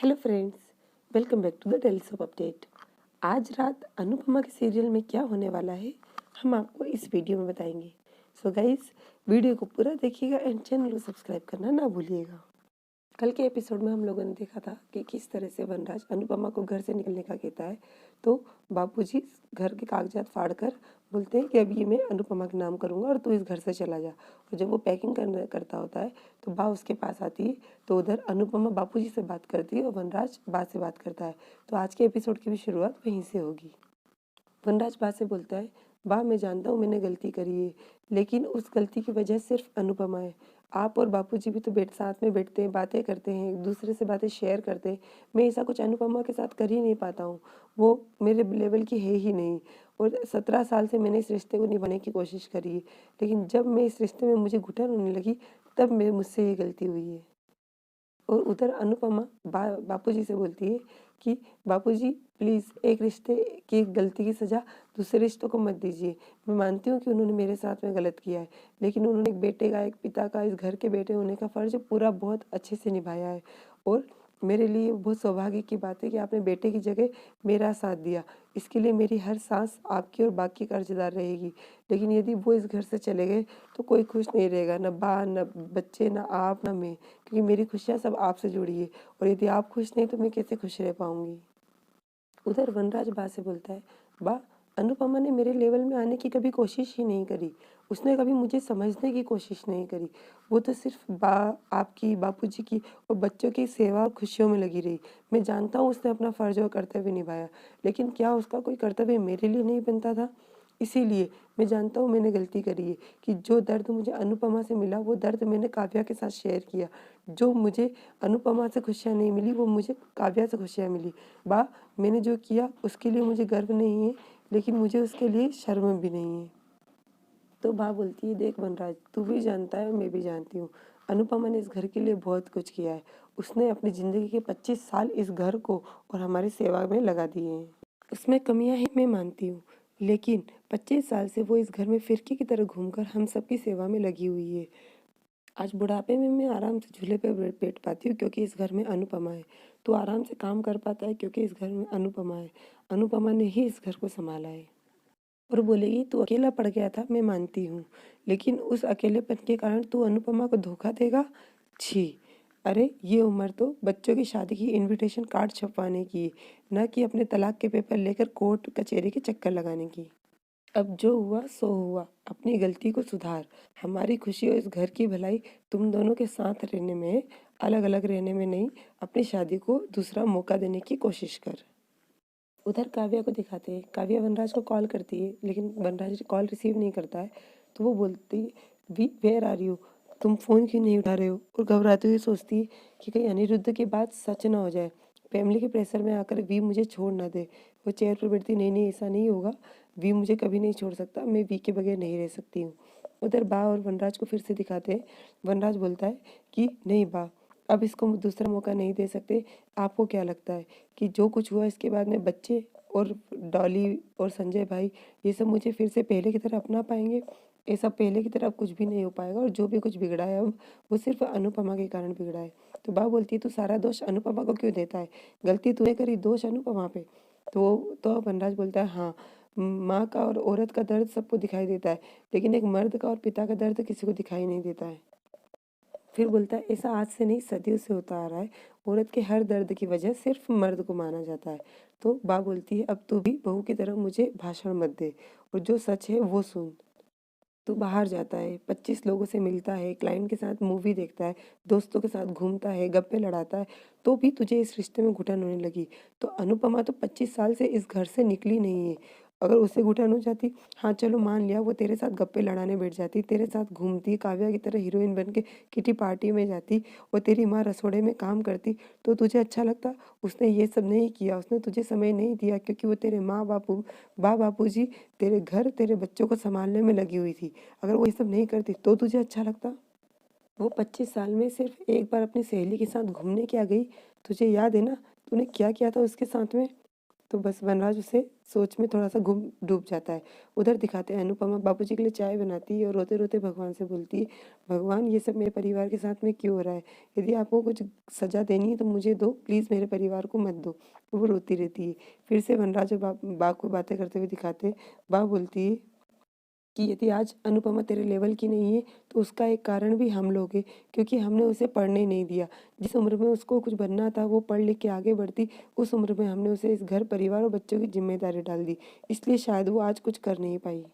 Hello friends, welcome back to the telly soap update. आज रात अनुपमा के सीरियल में क्या होने वाला है, हम आपको इस वीडियो में बताएंगे। सो गाइस, वीडियो को पूरा देखिएगा एंड चैनल को सब्सक्राइब करना ना भूलिएगा। कल के एपिसोड में हम लोगों ने देखा था कि किस तरह से वनराज अनुपमा को घर से निकलने का कहता है, तो बापूजी घर के कागजात फाड़ कर बोलते हैं कि अब ये मैं अनुपमा के नाम करूँगा और तू इस घर से चला जा। और जब वो पैकिंग करता होता है तो बा उसके पास आती है, तो उधर अनुपमा बापूजी से बात करती है और वनराज बा से बात करता है। तो आज के एपिसोड की भी शुरुआत वहीं से होगी। वनराज बा से बोलता है, बा मैं जानता हूँ मैंने गलती करी है, लेकिन उस गलती की वजह सिर्फ अनुपमा है। आप और बापूजी भी तो साथ में बैठते हैं, बातें करते हैं, एक दूसरे से बातें शेयर करते हैं। मैं ऐसा कुछ अनुपमा के साथ कर ही नहीं पाता हूँ। वो मेरे लेवल की है ही नहीं। और 17 साल से मैंने इस रिश्ते को निभाने की कोशिश करी है, लेकिन जब मैं इस रिश्ते में मुझे घुटन होने लगी, तब मुझसे ये गलती हुई है। और उधर अनुपमा बापूजी से बोलती है कि बापूजी प्लीज़ एक रिश्ते की गलती की सज़ा दूसरे रिश्तों को मत दीजिए। मैं मानती हूँ कि उन्होंने मेरे साथ में गलत किया है, लेकिन उन्होंने एक बेटे का, एक पिता का, इस घर के बेटे होने का फ़र्ज़ पूरा बहुत अच्छे से निभाया है। और मेरे लिए बहुत सौभाग्य की बात है कि आपने बेटे की जगह मेरा साथ दिया। इसके लिए मेरी हर सांस आपकी और बाकी कर्जदार रहेगी। लेकिन यदि वो इस घर से चले गए तो कोई खुश नहीं रहेगा, ना बा, ना बच्चे, ना आप, ना मैं, क्योंकि मेरी खुशियाँ सब आपसे जुड़ी है। और यदि आप खुश नहीं तो मैं कैसे खुश रह पाऊँगी। उधर वनराज बा से बोलता है, बा अनुपमा ने मेरे लेवल में आने की कभी कोशिश ही नहीं करी। उसने कभी मुझे समझने की कोशिश नहीं करी। वो तो सिर्फ आपकी, बापूजी की और बच्चों की सेवा और खुशियों में लगी रही। मैं जानता हूँ उसने अपना फर्ज और कर्तव्य निभाया, लेकिन क्या उसका कोई कर्तव्य मेरे लिए नहीं बनता था? इसीलिए मैं जानता हूँ मैंने गलती करी है कि जो दर्द मुझे अनुपमा से मिला वो दर्द मैंने काव्या के साथ शेयर किया। जो मुझे अनुपमा से खुशियाँ नहीं मिली वो मुझे काव्या से खुशियाँ मिली। बा मैंने जो किया उसके लिए मुझे गर्व नहीं है, लेकिन मुझे उसके लिए शर्म भी नहीं है। तो बा बोलती है, देख वनराज, तू भी जानता है मैं भी जानती हूँ, अनुपमा ने इस घर के लिए बहुत कुछ किया है। उसने अपनी ज़िंदगी के 25 साल इस घर को और हमारी सेवा में लगा दिए हैं। उसमें कमियां ही मैं मानती हूँ, लेकिन 25 साल से वो इस घर में फिरकी की तरह घूमकर हम सबकी सेवा में लगी हुई है। आज बुढ़ापे में मैं आराम से झूले पे बैठ पाती हूँ क्योंकि इस घर में अनुपमा है। तो आराम से काम कर पाता है क्योंकि इस घर में अनुपमा है। अनुपमा ने ही इस घर को संभाला है। और बोलेगी, तू अकेला पड़ गया था, मैं मानती हूँ, लेकिन उस अकेलेपन के कारण तू अनुपमा को धोखा देगा? छी! अरे ये उम्र तो बच्चों की शादी की इनविटेशन कार्ड छपवाने की, न कि अपने तलाक के पेपर लेकर कोर्ट कचहरी के चक्कर लगाने की। अब जो हुआ सो हुआ, अपनी गलती को सुधार। हमारी खुशी और इस घर की भलाई तुम दोनों के साथ रहने में है, अलग अलग रहने में नहीं। अपनी शादी को दूसरा मौका देने की कोशिश कर। उधर काव्या को दिखाते हैं, काव्या वनराज को कॉल करती है, लेकिन वनराज कॉल रिसीव नहीं करता है। तो वो बोलती है, वी वेयर आर यू, तुम फ़ोन क्यों नहीं उठा रहे हो? और घबराती हुई सोचती है कि कहीं अनिरुद्ध की बात सच ना हो जाए, फैमिली के प्रेशर में आकर वी मुझे छोड़ ना दे। वो चेयर पर बैठती, नहीं नहीं ऐसा नहीं होगा, वी मुझे कभी नहीं छोड़ सकता, मैं वी के बगैर नहीं रह सकती हूँ। उधर बा और वनराज को फिर से दिखाते हैं। वनराज बोलता है कि नहीं बा, अब इसको दूसरा मौका नहीं दे सकते। आपको क्या लगता है कि जो कुछ हुआ इसके बाद में बच्चे और डॉली और संजय भाई ये सब मुझे फिर से पहले की तरह अपना पाएंगे? ऐसा पहले की तरह अब कुछ भी नहीं हो पाएगा, और जो भी कुछ बिगड़ा है अब वो सिर्फ अनुपमा के कारण बिगड़ा है। तो बा बोलती है, तू सारा दोष अनुपमा को क्यों देता है? गलती तूने करी, दोष अनुपमा पे। तो वनराज बोलता है, हाँ, माँ का और औरत का दर्द सबको दिखाई देता है, लेकिन एक मर्द का और पिता का दर्द किसी को दिखाई नहीं देता है। फिर बोलता है, ऐसा आज से नहीं सदियों से होता आ रहा है, औरत के हर दर्द की वजह सिर्फ मर्द को माना जाता है। तो बा बोलती है, अब तू भी बहू की तरह मुझे भाषण मत दे, और जो सच है वो सुन। तू बाहर जाता है, 25 लोगों से मिलता है, क्लाइंट के साथ मूवी देखता है, दोस्तों के साथ घूमता है, गप्पे लड़ाता है, तो भी तुझे इस रिश्ते में घुटन होने लगी। तो अनुपमा तो 25 साल से इस घर से निकली नहीं है। अगर उसे घुटन हो जाती, हाँ चलो मान लिया, वो तेरे साथ गप्पे लड़ाने बैठ जाती, तेरे साथ घूमती, काव्या की तरह हीरोइन बन के किटी पार्टी में जाती, और तेरी माँ रसोड़े में काम करती, तो तुझे अच्छा लगता? उसने ये सब नहीं किया, उसने तुझे समय नहीं दिया, क्योंकि वो तेरे बापूजी, तेरे घर, तेरे बच्चों को संभालने में लगी हुई थी। अगर वो ये सब नहीं करती तो तुझे अच्छा लगता? वो 25 साल में सिर्फ एक बार अपनी सहेली के साथ घूमने क्या गई? तुझे याद है ना, तूने क्या किया था उसके साथ में? तो बस वनराज उसे सोच में थोड़ा सा डूब जाता है। उधर दिखाते हैं अनुपमा बापूजी के लिए चाय बनाती है और रोते रोते भगवान से बोलती है, भगवान ये सब मेरे परिवार के साथ में क्यों हो रहा है? यदि आपको कुछ सजा देनी है तो मुझे दो, प्लीज़ मेरे परिवार को मत दो। तो वो रोती रहती है। फिर से वनराज और बा को बातें करते हुए दिखाते हैं। बा बोलती है कि यदि आज अनुपमा तेरे लेवल की नहीं है तो उसका एक कारण भी हम लोग हैं, क्योंकि हमने उसे पढ़ने नहीं दिया। जिस उम्र में उसको कुछ बनना था वो पढ़ लिख के आगे बढ़ती, उस उम्र में हमने उसे इस घर परिवार और बच्चों की जिम्मेदारी डाल दी, इसलिए शायद वो आज कुछ कर नहीं पाई।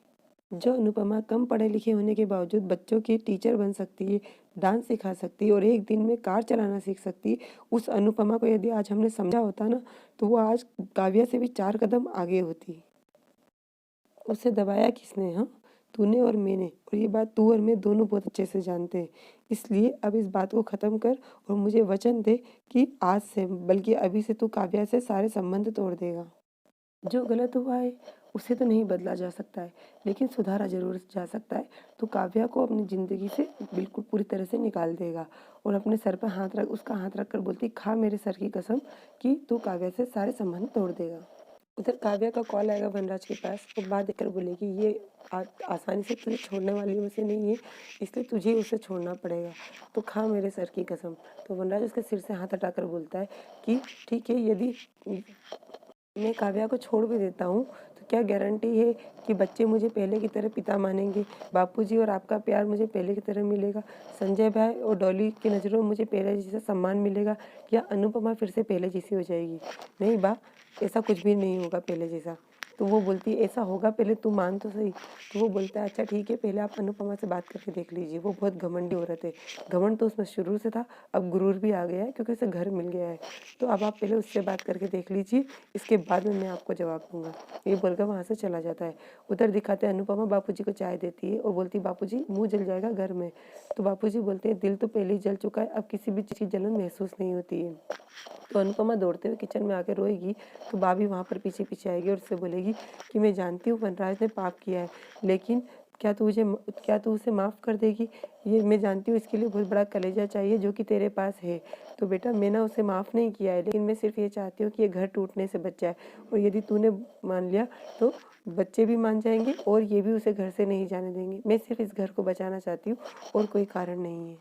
जो अनुपमा कम पढ़े लिखे होने के बावजूद बच्चों की टीचर बन सकती है, डांस सिखा सकती है और एक दिन में कार चलाना सीख सकती है, उस अनुपमा को यदि आज हमने समझा होता ना तो वो आज काव्या से भी 4 कदम आगे होती। उसे दबाया किसने? हाँ, तूने और मैंने, और ये बात तू और मैं दोनों बहुत अच्छे से जानते हैं। इसलिए अब इस बात को ख़त्म कर और मुझे वचन दे कि आज से, बल्कि अभी से तू काव्या से सारे संबंध तोड़ देगा। जो गलत हुआ है उसे तो नहीं बदला जा सकता है, लेकिन सुधारा ज़रूर जा सकता है। तो काव्या को अपनी ज़िंदगी से बिल्कुल पूरी तरह से निकाल देगा और अपने सर पर उसका हाथ रख कर बोलती, खा मेरे सर की कसम कि तू काव्या से सारे संबंध तोड़ देगा। उधर काव्या का कॉल आएगा वनराज के पास और बात देकर बोलेगी, ये आसानी से तुझे छोड़ने वाली उसे नहीं है, इसलिए तुझे उसे छोड़ना पड़ेगा, तो खा मेरे सर की कसम। तो वनराज उसके सिर से हाथ हटाकर बोलता है कि ठीक है, यदि मैं काव्या को छोड़ भी देता हूँ तो क्या गारंटी है कि बच्चे मुझे पहले की तरह पिता मानेंगे, बापूजी और आपका प्यार मुझे पहले की तरह मिलेगा, संजय भाई और डॉली की नज़रों में मुझे पहले जैसा सम्मान मिलेगा, या अनुपमा फिर से पहले जैसी हो जाएगी? नहीं बा, ऐसा कुछ भी नहीं होगा पहले जैसा। तो वो बोलती है ऐसा होगा, पहले तू मान तो सही। तो वो बोलता है अच्छा ठीक है, पहले आप अनुपमा से बात करके देख लीजिए। वो बहुत घमंडी औरत है, घमंड तो उसमें शुरू से था, अब गुरूर भी आ गया है क्योंकि उसे घर मिल गया है। तो अब आप पहले उससे बात करके देख लीजिए, इसके बाद में मैं आपको जवाब दूंगा। ये बोलकर वहाँ से चला जाता है। उधर दिखाते हैं अनुपमा बापूजी को चाय देती है और बोलती, बापूजी मुँह जल जाएगा घर में। तो बापूजी बोलते हैं दिल तो पहले ही जल चुका है, अब किसी भी चीज़ की जलन महसूस नहीं होती है। तो अनुपमा दौड़ते हुए किचन में आके रोएगी तो भाभी वहाँ पर पीछे पीछे आएगी और उससे बोलेगी कि मैं जानती हूँ वनराज ने पाप किया है, लेकिन क्या तू उसे माफ़ कर देगी? ये मैं जानती हूँ इसके लिए बहुत बड़ा कलेजा चाहिए जो कि तेरे पास है। तो बेटा मैं ना उसे माफ़ नहीं किया है, लेकिन मैं सिर्फ ये चाहती हूँ कि ये घर टूटने से बच जाए, और यदि तूने मान लिया तो बच्चे भी मान जाएंगे और ये भी उसे घर से नहीं जाने देंगे। मैं सिर्फ इस घर को बचाना चाहती हूँ और कोई कारण नहीं है।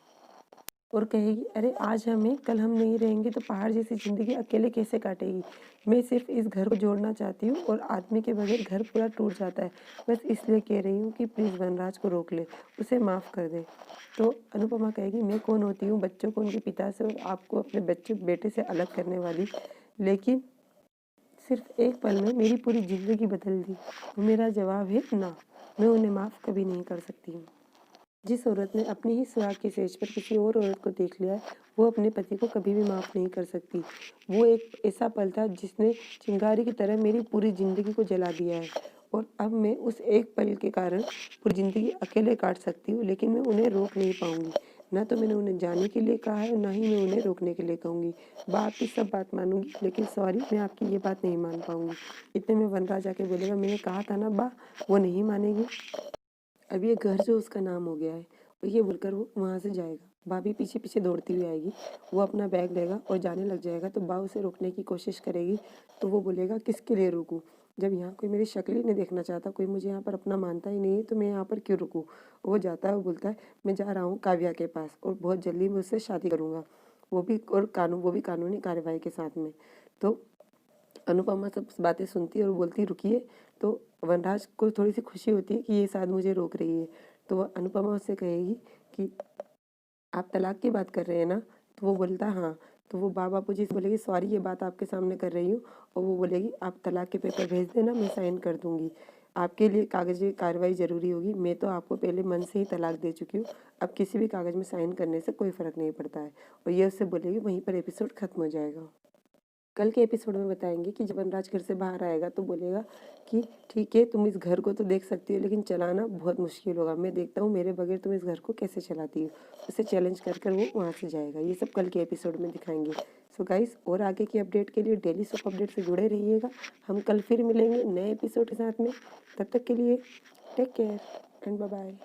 और कहेगी, अरे आज हम हैं कल हम नहीं रहेंगे तो पहाड़ जैसी ज़िंदगी अकेले कैसे काटेगी? मैं सिर्फ इस घर को जोड़ना चाहती हूँ और आदमी के बगैर घर पूरा टूट जाता है। बस इसलिए कह रही हूँ कि प्लीज़ वनराज को रोक ले, उसे माफ़ कर दे। तो अनुपमा कहेगी, मैं कौन होती हूँ बच्चों को उनके पिता से और आपको अपने बेटे से अलग करने वाली, लेकिन सिर्फ एक पल में मेरी पूरी ज़िंदगी बदल दी। तो मेरा जवाब है ना, मैं उन्हें माफ़ कभी नहीं कर सकती हूँ। जिस औरत ने अपनी ही सुहाग की सेज पर किसी और औरत को देख लिया है, वो अपने पति को कभी भी माफ़ नहीं कर सकती। वो एक ऐसा पल था जिसने चिंगारी की तरह मेरी पूरी ज़िंदगी को जला दिया है, और अब मैं उस एक पल के कारण पूरी ज़िंदगी अकेले काट सकती हूँ, लेकिन मैं उन्हें रोक नहीं पाऊँगी। ना तो मैंने उन्हें जाने के लिए कहा है और ना ही मैं उन्हें रोकने के लिए कहूँगी। बा आपकी सब बात मानूँगी, लेकिन सॉरी मैं आपकी ये बात नहीं मान पाऊँगी। इतने में वनराज आके बोलेगा, मैंने कहा था ना बा, वो नहीं मानेगी। अब ये घर जो उसका नाम हो गया है, और ये बोलकर वो वहाँ से जाएगा। भाभी पीछे पीछे दौड़ती हुई आएगी, वो अपना बैग लेगा और जाने लग जाएगा। तो बा उसे रोकने की कोशिश करेगी, तो वो बोलेगा किसके लिए रुकूं? जब यहाँ कोई मेरी शक्ल ही नहीं देखना चाहता, कोई मुझे यहाँ पर अपना मानता ही नहीं है, तो मैं यहाँ पर क्यों रुकूं? वो जाता है, वो बोलता है मैं जा रहा हूँ काव्या के पास और बहुत जल्दी मैं उससे शादी करूँगा, वो भी कानूनी कार्रवाई के साथ में। तो अनुपमा सब बातें सुनती है और बोलती रुकिए। तो वनराज को थोड़ी सी खुशी होती है कि ये शायद मुझे रोक रही है। तो वह अनुपमा उससे कहेगी कि आप तलाक की बात कर रहे हैं ना? तो वो बोलता हाँ। तो वो बापूजी से बोलेगी सॉरी ये बात आपके सामने कर रही हूँ, और वो बोलेगी आप तलाक के पेपर भेज देना, मैं साइन कर दूंगी। आपके लिए कागजी कार्रवाई ज़रूरी होगी, मैं तो आपको पहले मन से ही तलाक दे चुकी हूँ, अब किसी भी कागज़ में साइन करने से कोई फ़र्क नहीं पड़ता है। और ये उससे बोलेगी, वहीं पर एपिसोड ख़त्म हो जाएगा। कल के एपिसोड में बताएंगे कि जब वनराज घर से बाहर आएगा तो बोलेगा कि ठीक है तुम इस घर को तो देख सकती हो, लेकिन चलाना बहुत मुश्किल होगा, मैं देखता हूँ मेरे बगैर तुम इस घर को कैसे चलाती हो। उसे चैलेंज कर कर वो वहाँ से जाएगा। ये सब कल के एपिसोड में दिखाएंगे। सो गाइस, और आगे की अपडेट के लिए डेली सोप अपडेट से जुड़े रहिएगा। हम कल फिर मिलेंगे नए एपिसोड के साथ में। तब तक के लिए take care and bye bye.